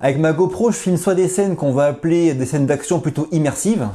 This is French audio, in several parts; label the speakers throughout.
Speaker 1: Avec ma GoPro, je filme soit des scènes qu'on va appeler des scènes d'action plutôt immersives.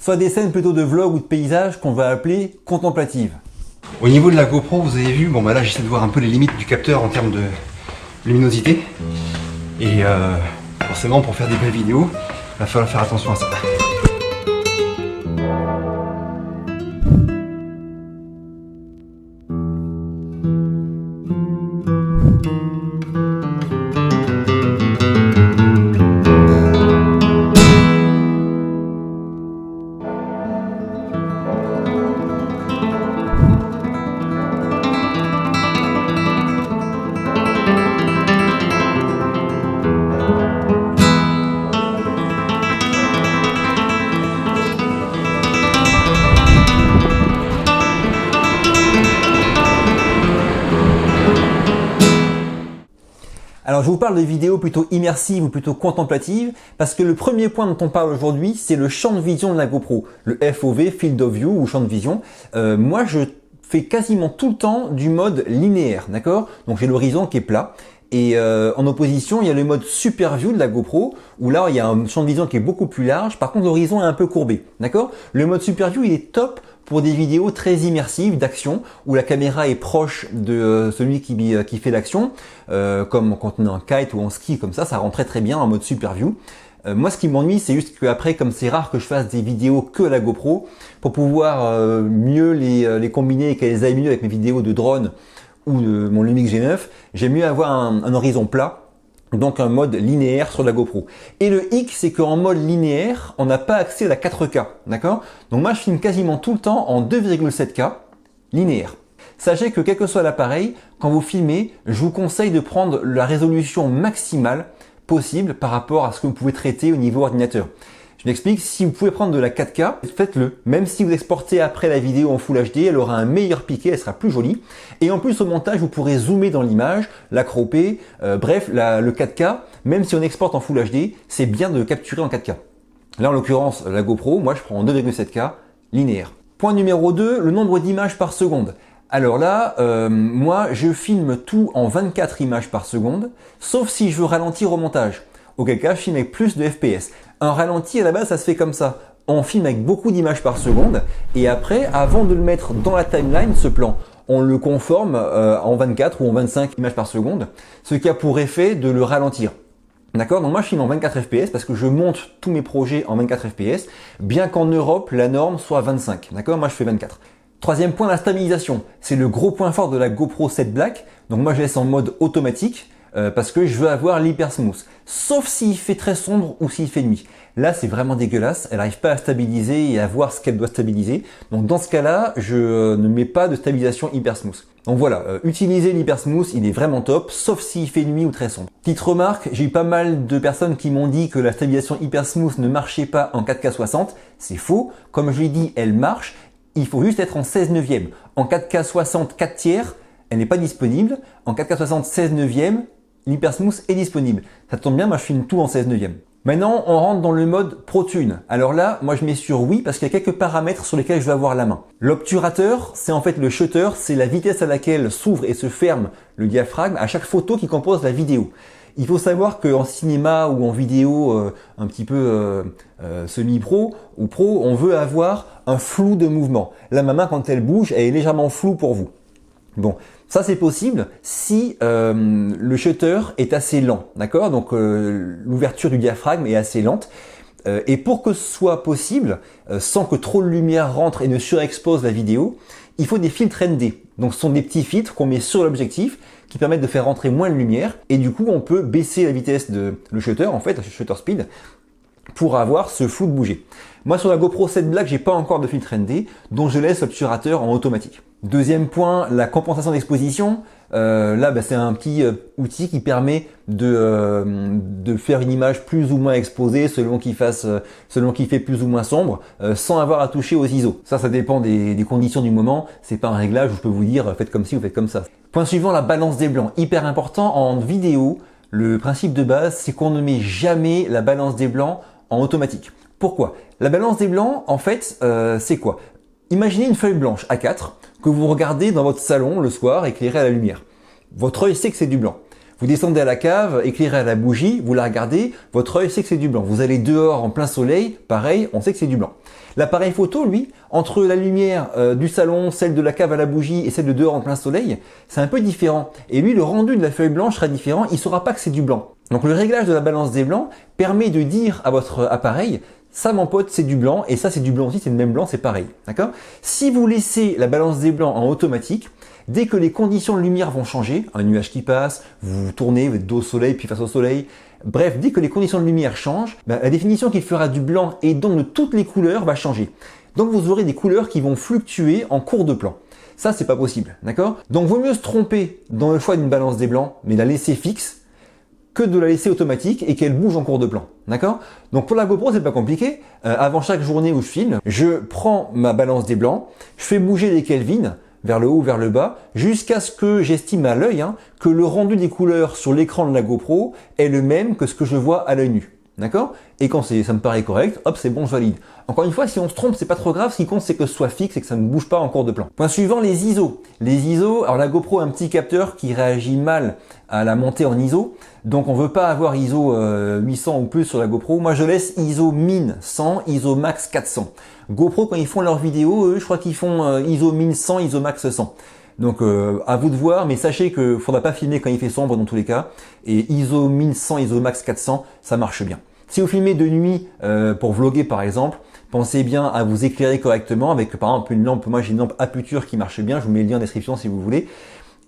Speaker 1: Soit des scènes plutôt de vlog ou de paysage qu'on va appeler contemplatives.
Speaker 2: Au niveau de la GoPro, vous avez vu, bon bah là j'essaie de voir un peu les limites du capteur en termes de luminosité. Et forcément pour faire des belles vidéos, il va falloir faire attention à ça.
Speaker 1: Alors je vous parle de vidéos plutôt immersives ou plutôt contemplatives parce que le premier point dont on parle aujourd'hui, c'est le champ de vision de la GoPro, le FOV, Field of View ou champ de vision. Moi je fais quasiment tout le temps du mode linéaire, d'accord? Donc j'ai l'horizon qui est plat. Et en opposition, il y a le mode Super View de la GoPro, où là, il y a un champ de vision qui est beaucoup plus large. Par contre, l'horizon est un peu courbé, d'accord? Le mode Super View, il est top pour des vidéos très immersives d'action, où la caméra est proche de celui qui fait l'action, comme quand on est en kite ou en ski, comme ça rend très bien en mode Super View. Moi, ce qui m'ennuie, c'est juste qu'après, comme c'est rare que je fasse des vidéos que à la GoPro, pour pouvoir mieux les combiner et qu'elles aillent mieux avec mes vidéos de drone, ou de mon Lumix G9, j'aime mieux avoir un horizon plat, donc un mode linéaire sur la GoPro. Et le hic, c'est qu'en mode linéaire, on n'a pas accès à la 4K, d'accord? Donc moi, je filme quasiment tout le temps en 2,7K linéaire. Sachez que quel que soit l'appareil, quand vous filmez, je vous conseille de prendre la résolution maximale possible par rapport à ce que vous pouvez traiter au niveau ordinateur. Je m'explique, si vous pouvez prendre de la 4K, faites-le. Même si vous exportez après la vidéo en Full HD, elle aura un meilleur piqué, elle sera plus jolie. Et en plus au montage, vous pourrez zoomer dans l'image, la cropper, bref, le 4K, même si on exporte en Full HD, c'est bien de le capturer en 4K. Là en l'occurrence, la GoPro, moi je prends en 2,7K linéaire. Point numéro 2, le nombre d'images par seconde. Alors là, moi je filme tout en 24 images par seconde, sauf si je veux ralentir au montage. Auquel cas, je filme avec plus de FPS. Un ralenti, à la base, ça se fait comme ça. On filme avec beaucoup d'images par seconde. Et après, avant de le mettre dans la timeline, ce plan, on le conforme en 24 ou en 25 images par seconde. Ce qui a pour effet de le ralentir. D'accord? Donc moi, je filme en 24 FPS parce que je monte tous mes projets en 24 FPS. Bien qu'en Europe, la norme soit 25. D'accord? Moi, je fais 24. Troisième point, la stabilisation. C'est le gros point fort de la GoPro 7 Black. Donc moi, je laisse en mode automatique. Parce que je veux avoir l'hyper smooth. Sauf s'il fait très sombre ou s'il fait nuit. Là, c'est vraiment dégueulasse. Elle n'arrive pas à stabiliser et à voir ce qu'elle doit stabiliser. Donc dans ce cas-là, je ne mets pas de stabilisation hyper smooth. Donc voilà, utiliser l'hyper smooth, il est vraiment top, sauf s'il fait nuit ou très sombre. Petite remarque, j'ai eu pas mal de personnes qui m'ont dit que la stabilisation hyper smooth ne marchait pas en 4K 60. C'est faux. Comme je l'ai dit, elle marche. Il faut juste être en 16 neuvième. En 4K 60 4 tiers, elle n'est pas disponible. En 4K 60 16 neuvième, l'hyper smooth est disponible. Ça tombe bien, moi je filme tout en 16 neuvième. Maintenant, on rentre dans le mode ProTune. Alors là, moi je mets sur oui parce qu'il y a quelques paramètres sur lesquels je vais avoir la main. L'obturateur, c'est en fait le shutter, c'est la vitesse à laquelle s'ouvre et se ferme le diaphragme à chaque photo qui compose la vidéo. Il faut savoir qu'en cinéma ou en vidéo un petit peu semi-pro ou pro, on veut avoir un flou de mouvement. Là, ma main, quand elle bouge, elle est légèrement floue pour vous. Bon, ça c'est possible si le shutter est assez lent, d'accord? Donc l'ouverture du diaphragme est assez lente. Et pour que ce soit possible, sans que trop de lumière rentre et ne surexpose la vidéo, il faut des filtres ND. Donc ce sont des petits filtres qu'on met sur l'objectif qui permettent de faire rentrer moins de lumière. Et du coup, on peut baisser la vitesse de le shutter, en fait, le shutter speed. pour avoir ce flou de bouger. Moi sur la GoPro 7 Black, j'ai pas encore de filtre ND, donc je laisse l'obturateur en automatique. Deuxième point, la compensation d'exposition. Là, c'est un petit outil qui permet de faire une image plus ou moins exposée selon qu'il fait plus ou moins sombre, sans avoir à toucher aux ISO. Ça dépend des conditions du moment. C'est pas un réglage où je peux vous dire faites comme ci ou faites comme ça. Point suivant, la balance des blancs. Hyper important en vidéo. Le principe de base, c'est qu'on ne met jamais la balance des blancs en automatique. Pourquoi? La balance des blancs, en fait, c'est quoi? Imaginez une feuille blanche A4 que vous regardez dans votre salon le soir éclairé à la lumière. Votre œil sait que c'est du blanc. Vous descendez à la cave, éclairé à la bougie, vous la regardez, votre œil sait que c'est du blanc. Vous allez dehors en plein soleil, pareil, on sait que c'est du blanc. L'appareil photo, lui, entre la lumière du salon, celle de la cave à la bougie et celle de dehors en plein soleil, c'est un peu différent. Et lui, le rendu de la feuille blanche sera différent, il ne saura pas que c'est du blanc. Donc le réglage de la balance des blancs permet de dire à votre appareil, ça mon pote c'est du blanc et ça c'est du blanc aussi, c'est le même blanc, c'est pareil. D'accord? Si vous laissez la balance des blancs en automatique, dès que les conditions de lumière vont changer, un nuage qui passe, vous tournez, vous êtes dos au soleil puis face au soleil, bref, dès que les conditions de lumière changent, la définition qu'il fera du blanc et donc de toutes les couleurs va changer. Donc vous aurez des couleurs qui vont fluctuer en cours de plan. Ça c'est pas possible, d'accord? Donc vaut mieux se tromper dans le choix d'une balance des blancs, mais la laisser fixe, que de la laisser automatique et qu'elle bouge en cours de plan, d'accord? Donc pour la GoPro, c'est pas compliqué. Avant chaque journée où je filme, je prends ma balance des blancs, je fais bouger les Kelvin vers le haut, vers le bas, jusqu'à ce que j'estime à l'œil que le rendu des couleurs sur l'écran de la GoPro est le même que ce que je vois à l'œil nu. D'accord? Et quand ça me paraît correct, hop, c'est bon, je valide. Encore une fois, si on se trompe, c'est pas trop grave. Ce qui compte, c'est que ce soit fixe et que ça ne bouge pas en cours de plan. Point suivant, les ISO. Les ISO, alors la GoPro a un petit capteur qui réagit mal à la montée en ISO. Donc on veut pas avoir ISO 800 ou plus sur la GoPro. Moi, je laisse ISO min 100, ISO max 400. GoPro, quand ils font leurs vidéos, eux, je crois qu'ils font ISO min 100, ISO max 100. Donc à vous de voir, mais sachez que faudra pas filmer quand il fait sombre dans tous les cas. Et ISO min 100, ISO max 400, ça marche bien. Si vous filmez de nuit pour vlogger par exemple, pensez bien à vous éclairer correctement avec par exemple une lampe. Moi j'ai une lampe Aputure qui marche bien, je vous mets le lien en description si vous voulez.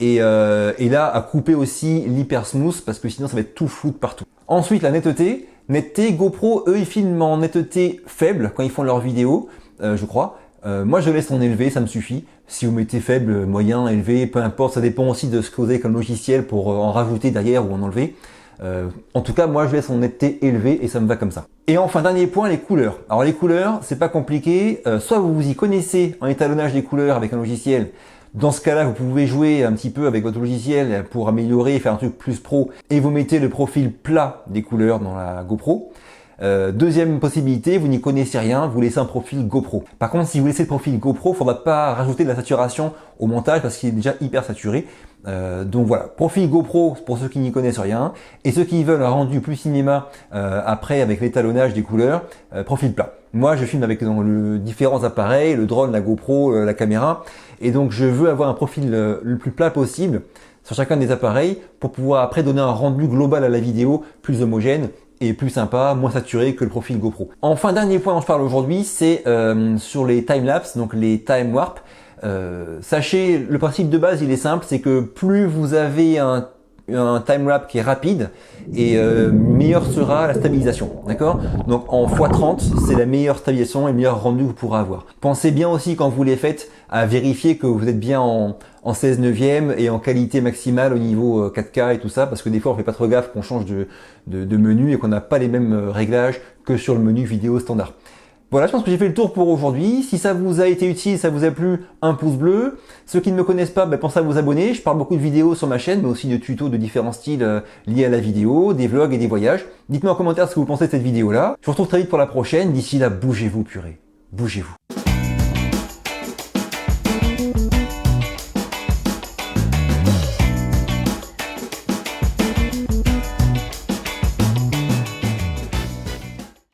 Speaker 1: Et là à couper aussi l'hyper smooth parce que sinon ça va être tout flou de partout. Ensuite la netteté. Netteté, GoPro, eux ils filment en netteté faible quand ils font leurs vidéos, je crois. Moi je laisse en élevé, ça me suffit. Si vous mettez faible, moyen, élevé, peu importe, ça dépend aussi de ce que vous avez comme logiciel pour en rajouter derrière ou en enlever. En tout cas, moi je laisse en netteté élevée et ça me va comme ça. Et enfin, dernier point, les couleurs. Alors les couleurs, c'est pas compliqué. Soit vous vous y connaissez en étalonnage des couleurs avec un logiciel. Dans ce cas-là, vous pouvez jouer un petit peu avec votre logiciel pour améliorer, faire un truc plus pro et vous mettez le profil plat des couleurs dans la GoPro. Deuxième possibilité, vous n'y connaissez rien, vous laissez un profil GoPro. Par contre, si vous laissez le profil GoPro, il ne faudra pas rajouter de la saturation au montage parce qu'il est déjà hyper saturé. Donc voilà, profil GoPro pour ceux qui n'y connaissent rien et ceux qui veulent un rendu plus cinéma après avec l'étalonnage des couleurs, profil plat. Moi, je filme avec différents appareils, le drone, la GoPro, la caméra, et donc je veux avoir un profil le plus plat possible sur chacun des appareils pour pouvoir après donner un rendu global à la vidéo plus homogène et plus sympa, moins saturé que le profil GoPro. Enfin, dernier point dont je parle aujourd'hui, c'est sur les timelapse, donc les time warp. Sachez, le principe de base, il est simple, c'est que plus vous avez un time warp qui est rapide et meilleure sera la stabilisation, d'accord? Donc en x30, c'est la meilleure stabilisation et le meilleur rendu que vous pourrez avoir. Pensez bien aussi quand vous les faites à vérifier que vous êtes bien en 16 neuvième et en qualité maximale au niveau 4K et tout ça, parce que des fois on fait pas trop gaffe qu'on change de menu et qu'on n'a pas les mêmes réglages que sur le menu vidéo standard. Voilà, je pense que j'ai fait le tour pour aujourd'hui. Si ça vous a été utile, ça vous a plu, un pouce bleu. Ceux qui ne me connaissent pas, pensez à vous abonner. Je parle beaucoup de vidéos sur ma chaîne, mais aussi de tutos de différents styles liés à la vidéo, des vlogs et des voyages. Dites-moi en commentaire ce que vous pensez de cette vidéo-là. Je vous retrouve très vite pour la prochaine. D'ici là, bougez-vous, purée. Bougez-vous.